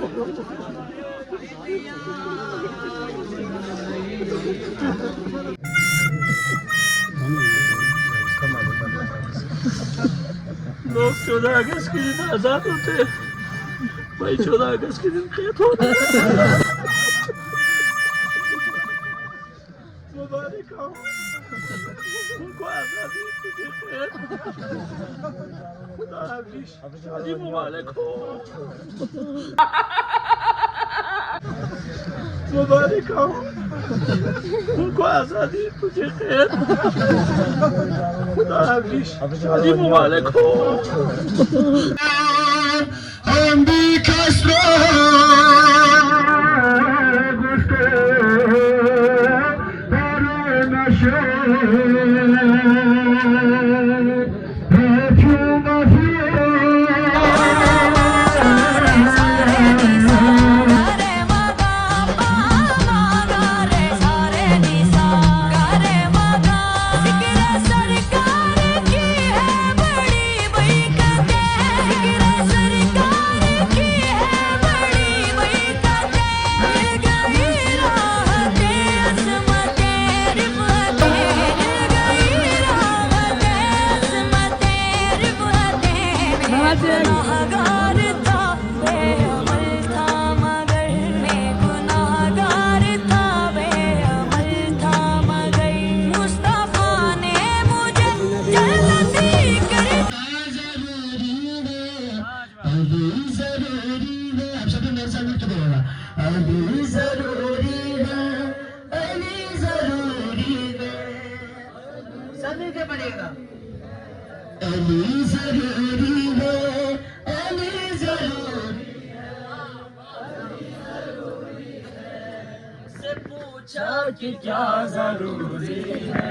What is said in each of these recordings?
लोग 14 अगस्त के दिन आजाद होते हैं, भाई 14 अगस्त के दिन कैद हो रहे हैं। मुबारक हो उनको आजादी, तुझे खैर, खुदा हाफिज, शादी मुबारक हो। मुबारक हो उनको आजादी, तुझे खैर, खुदा हाफिज, शादी मुबारक हो। पूछा कि क्या जरूरी है।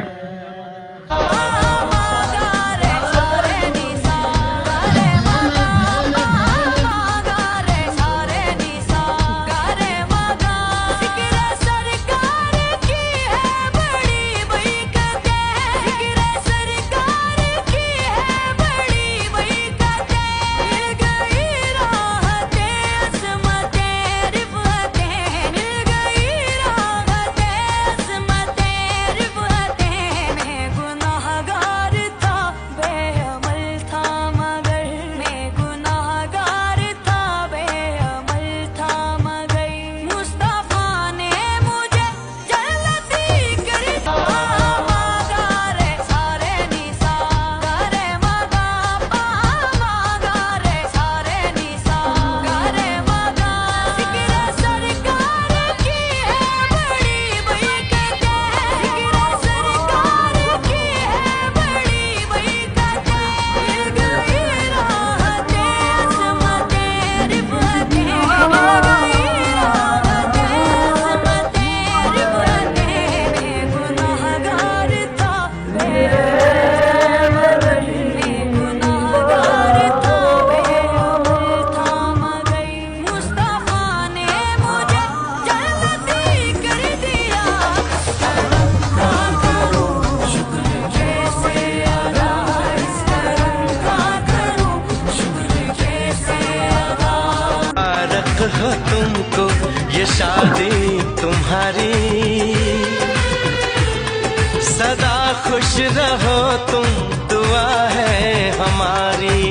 हो तुमको ये शादी तुम्हारी, सदा खुश रहो तुम, दुआ है हमारी।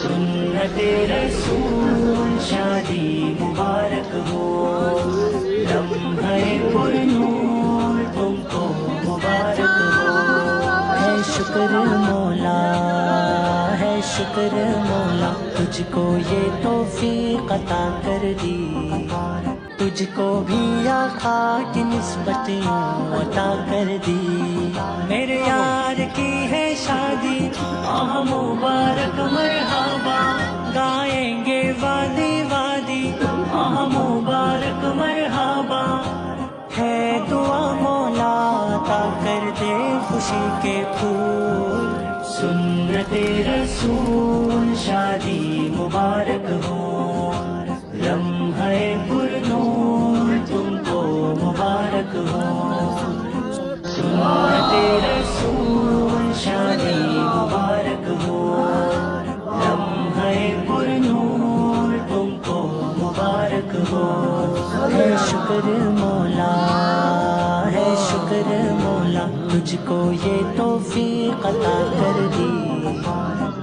सुन्नते रसूल शादी मुबारक हो, लम्हे पुरनूर तुमको मुबारक हो। है शुक्र मौला, है शुक्र मौला, तुझको ये तौफीक अता कर दी, तुझको भी आका की निस्बत अता कर दी। मेरे यार की है शादी, आह मुबारक मरहबा, गाएंगे वादी वादी, आह मुबारक मरहबा। है दुआ मौला अता कर दे खुशी के फूल, सुन्नते रसूल शादी मुबारक हो, लम्हे पुरनूर तुमको मुबारक हो। सुन्नते रसूल शादी मुबारक हो लम्हे पुरनूर तुमको मुबारक हो है शुक्र मौला है शुक्र मौला तुझको ये तौफीक अता कर दी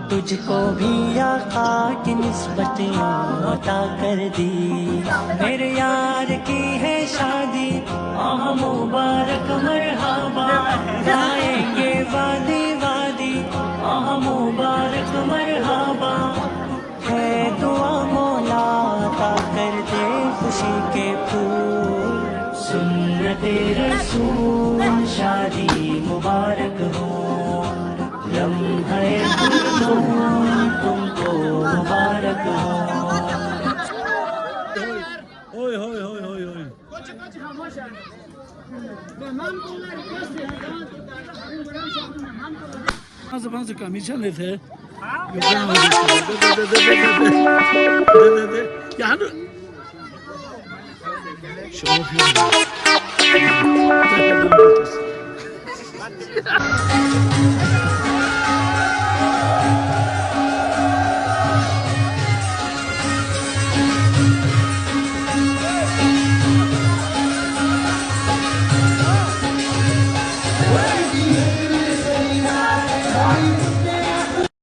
तुझको भी आका की निस्बतियाँ अता कर दी मेरे यार की है शादी आह मुबारक मरहबा गाएंगे वादी वादी आह मुबारक मरहबा है दुआ मौला अता कर दे खुशी के फूल सुन्नते रसूल शादी मुबारक हो लम्हे पुरनूर तुमको मुबारक हो Oy oy oy oy oy. Nasıl kamışan ne थे? Yani şunu